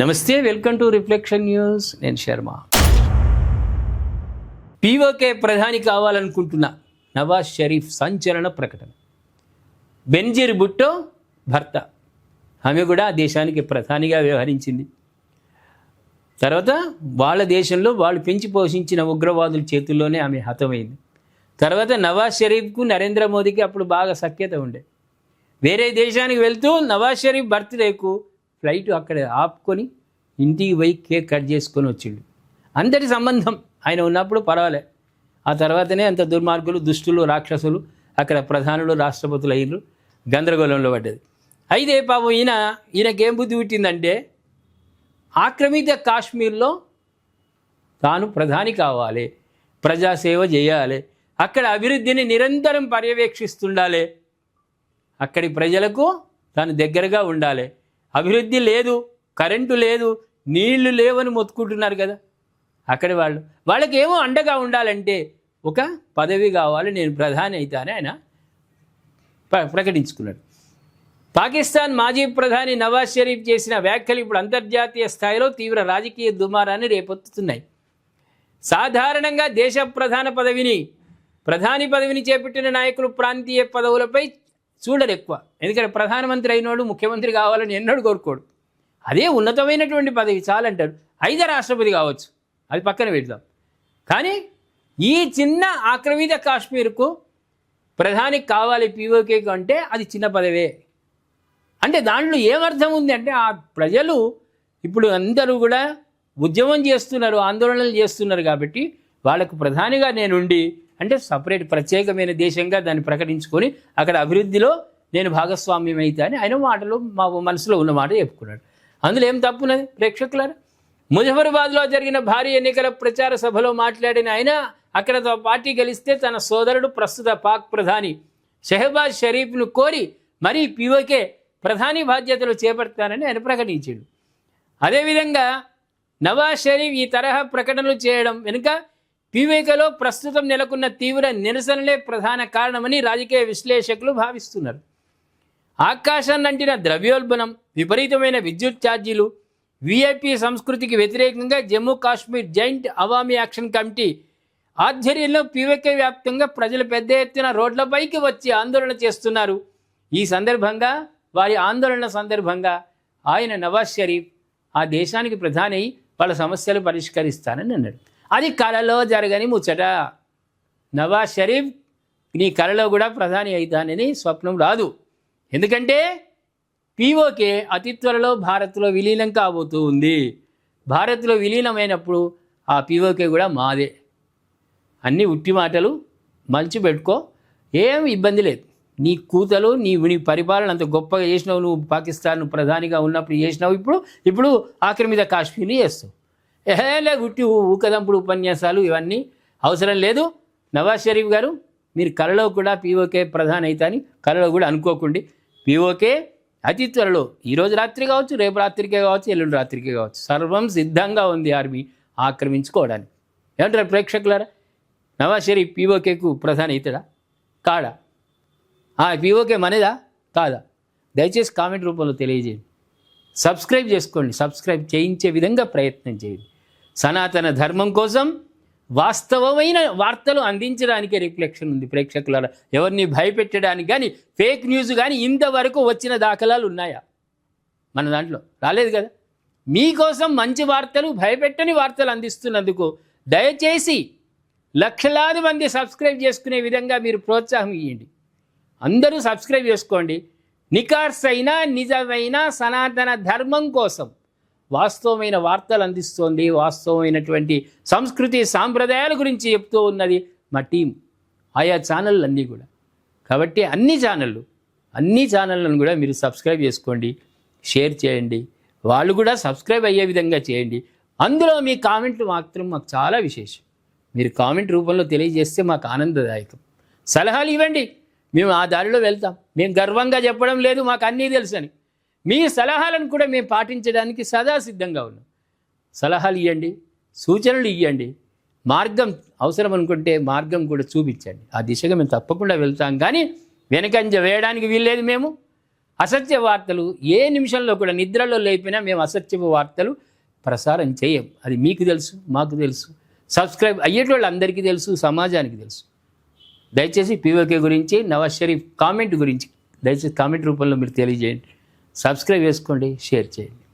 నమస్తే, welcome to reflection news. నేను Sharma. PoK ప్రధాని కావాలనుకుంటున్న నవాజ్ షరీఫ్ సంచలన ప్రకటన. బెన్జీర్ భుట్టో భర్త, ఆమె కూడా దేశానికి ప్రధానిగా వ్యవహరించింది. తర్వాత వాళ్ళ దేశంలో వాళ్ళు పెంచి పోషించిన ఉగ్రవాదుల చేతుల్లోనే ఆమె హతమైంది. తర్వాత నవాజ్ షరీఫ్కు నరేంద్ర మోదీకి అప్పుడు బాగా సఖ్యత ఉండే. వేరే దేశానికి వెళ్తూ నవాజ్ షరీఫ్ బర్త్డేకు ఫ్లైట్ అక్కడ ఆపుకొని ఇంటికి పోయి కేక్ కట్ చేసుకొని వచ్చిండు. అందరి సంబంధం ఆయన ఉన్నప్పుడు పర్వాలే. ఆ తర్వాతనే అంత దుర్మార్గులు, దుష్టులు, రాక్షసులు అక్కడ ప్రధానులు, రాష్ట్రపతులు అయ్యారు. గందరగోళంలో పడ్డది. అయితే పాపం ఈయనకేం బుద్ధి పుట్టిందంటే ఆక్రమిత కాశ్మీర్లో తాను ప్రధాని కావాలి, ప్రజాసేవ చేయాలి, అక్కడ అభివృద్ధిని నిరంతరం పర్యవేక్షిస్తుండాలి, అక్కడి ప్రజలకు తాను దగ్గరగా ఉండాలి. అభివృద్ధి లేదు, కరెంటు లేదు, నీళ్లు లేవని మొత్తుకుంటున్నారు కదా అక్కడి వాళ్ళకి ఏమో అండగా ఉండాలంటే ఒక పదవి కావాలి, నేను ప్రధాని అవుతానని ఆయన ప్రకటించుకున్నాడు. పాకిస్తాన్ మాజీ ప్రధాని నవాజ్ షరీఫ్ చేసిన వ్యాఖ్యలు ఇప్పుడు అంతర్జాతీయ స్థాయిలో తీవ్ర రాజకీయ దుమారాన్ని రేపొత్తుతున్నాయి. సాధారణంగా దేశ ప్రధాని పదవిని చేపట్టిన నాయకులు ప్రాంతీయ పదవులపై చూడరు ఎక్కువ. ఎందుకంటే ప్రధానమంత్రి అయినోడు ముఖ్యమంత్రి కావాలని ఎన్నడూ కోరుకోడు. అదే ఉన్నతమైనటువంటి పదవి చాలంటాడు. అయితే రాష్ట్రపతి కావచ్చు, అది పక్కన పెడదాం. కానీ ఈ చిన్న ఆక్రమిత కాశ్మీర్కు ప్రధాని కావాలి పీఓకేకు అంటే అది చిన్న పదవే. అంటే దాంట్లో ఏమర్థం ఉంది అంటే ఆ ప్రజలు ఇప్పుడు అందరూ కూడా ఉద్యమం చేస్తున్నారు, ఆందోళనలు చేస్తున్నారు. కాబట్టి వాళ్ళకు ప్రధానిగా నేనుండి అంటే సపరేట్ ప్రత్యేకమైన దేశంగా దాన్ని ప్రకటించుకొని అక్కడ అభివృద్ధిలో నేను భాగస్వామ్యం అవుతా అని ఆయన మాటలు మా మనసులో ఉన్న మాట చెప్పుకున్నాడు. అందులో ఏం తప్పున్నది ప్రేక్షకులారా? ముజఫరాబాద్లో జరిగిన భారీ ఎన్నికల ప్రచార సభలో మాట్లాడిన ఆయన అక్కడ పార్టీ గెలిస్తే తన సోదరుడు ప్రస్తుత పాక్ ప్రధాని షెహబాజ్ షరీఫ్ను కోరి మరీ పీఓకే ప్రధాని బాధ్యతలు చేపడతానని ఆయన ప్రకటించాడు. అదేవిధంగా నవాజ్ షరీఫ్ ఈ తరహా ప్రకటనలు చేయడం వెనుక పీఓకేలో ప్రస్తుతం నెలకొన్న తీవ్ర నిరసనలే ప్రధాన కారణమని రాజకీయ విశ్లేషకులు భావిస్తున్నారు. ఆకాశాన్నంటిన ద్రవ్యోల్బణం, విపరీతమైన విద్యుత్ ఛార్జీలు, వీఐపీ సంస్కృతికి వ్యతిరేకంగా Jammu Kashmir joint Awami action committee ఆధ్వర్యంలో పీఓకే వ్యాప్తంగా ప్రజలు పెద్ద ఎత్తున రోడ్లపైకి వచ్చి ఆందోళన చేస్తున్నారు. ఈ సందర్భంగా వారి ఆందోళన సందర్భంగా ఆయన నవాజ్ షరీఫ్ ఆ దేశానికి ప్రధాని అయి వాళ్ళ సమస్యలు పరిష్కరిస్తానని అన్నాడు. అది కళలో జరగని ముచ్చట. నవాజ్ షరీఫ్ నీ కళలో కూడా ప్రధాని అవుతానని స్వప్నం రాదు. ఎందుకంటే పీఓకే అతి త్వరలో భారత్లో విలీనం కాబోతూ ఉంది. భారత్లో విలీనమైనప్పుడు ఆ పీఓకే కూడా మాదే. అన్నీ ఉట్టి మాటలు మంచి పెట్టుకో, ఏం ఇబ్బంది లేదు. నీ కూతలు నీ పరిపాలన అంత గొప్పగా చేసినావు. నువ్వు పాకిస్తాన్ ప్రధానిగా ఉన్నప్పుడు చేసినావు, ఇప్పుడు ఆక్రమిత కాశ్మీర్ని చేస్తావు. గుట్టి ఊకదంపుడు ఉపన్యాసాలు ఇవన్నీ అవసరం లేదు. నవాజ్ షరీఫ్ గారు, మీరు కళలో కూడా పీఓకే ప్రధాని అవుతాని కళలో కూడా అనుకోకండి. పీఓకే అతి త్వరలో ఈరోజు రాత్రి కావచ్చు, రేపు రాత్రికే కావచ్చు, ఎల్లుండి రాత్రికే కావచ్చు, సర్వం సిద్ధంగా ఉంది ఆర్మీ ఆక్రమించుకోవడానికి. ఏమంటారు ప్రేక్షకులారా? నవాజ్ షరీఫ్ పీఓకేకు ప్రధాని అవుతాడా కాడా? పీఓకే మనదా కాదా? దయచేసి కామెంట్ రూపంలో తెలియజేయండి. సబ్స్క్రైబ్ చేసుకోండి. సబ్స్క్రైబ్ చేయించే విధంగా ప్రయత్నం చేయండి. సనాతన ధర్మం కోసం వాస్తవమైన వార్తలు అందించడానికే రిఫ్లెక్షన్ ఉంది ప్రేక్షకులారా. ఎవరిని భయపెట్టడానికి కానీ ఫేక్ న్యూస్ కానీ ఇంతవరకు వచ్చిన దాఖలాలు ఉన్నాయా? మన దాంట్లో రాలేదు కదా. మీకోసం మంచి వార్తలు, భయపెట్టని వార్తలు అందిస్తున్నందుకు దయచేసి లక్షలాది మంది సబ్స్క్రైబ్ చేసుకునే విధంగా మీరు ప్రోత్సాహం ఇవ్వండి. అందరూ సబ్స్క్రైబ్ చేసుకోండి. నికార్సైన నిజమైన సనాతన ధర్మం కోసం వాస్తవమైన వార్తలు అందిస్తోంది. వాస్తవమైనటువంటి సంస్కృతి సాంప్రదాయాల గురించి చెప్తూ ఉన్నది మా టీం, ఆయా ఛానళ్ళు అన్నీ కూడా. కాబట్టి అన్ని ఛానళ్ళను కూడా మీరు సబ్స్క్రైబ్ చేసుకోండి, షేర్ చేయండి, వాళ్ళు కూడా సబ్స్క్రైబ్ అయ్యే విధంగా చేయండి. అందులో మీ కామెంట్లు మాత్రం మాకు చాలా విశేషం. మీరు కామెంట్ రూపంలో తెలియజేస్తే మాకు ఆనందదాయకం. సలహాలు ఇవ్వండి, మేము ఆ దారిలో వెళ్తాం. మేము గర్వంగా చెప్పడం లేదు మాకు అన్నీ తెలుసని. మీ సలహాలను కూడా మేము పాటించడానికి సదా సిద్ధంగా ఉన్నాం. సలహాలు ఇవ్వండి, సూచనలు ఇవ్వండి, మార్గం అవసరం అనుకుంటే మార్గం కూడా చూపించండి. ఆ దిశగా మేము తప్పకుండా వెళ్తాం. కానీ వెనకంజ వేయడానికి వీల్లేదు. మేము అసత్య వార్తలు ఏ నిమిషంలో కూడా నిద్రలో లేపినా మేము అసత్యపు వార్తలు ప్రసారం చేయం. అది మీకు తెలుసు, మాకు తెలుసు, సబ్స్క్రైబ్ అయ్యేటోళ్ళు అందరికీ తెలుసు, సమాజానికి తెలుసు. దయచేసి పీఓకే గురించి, నవాజ్ షరీఫ్ కామెంట్ గురించి దయచేసి కామెంట్ రూపంలో మీరు తెలియజేయండి. సబ్స్క్రైబ్ చేసుకోండి, షేర్ చేయండి.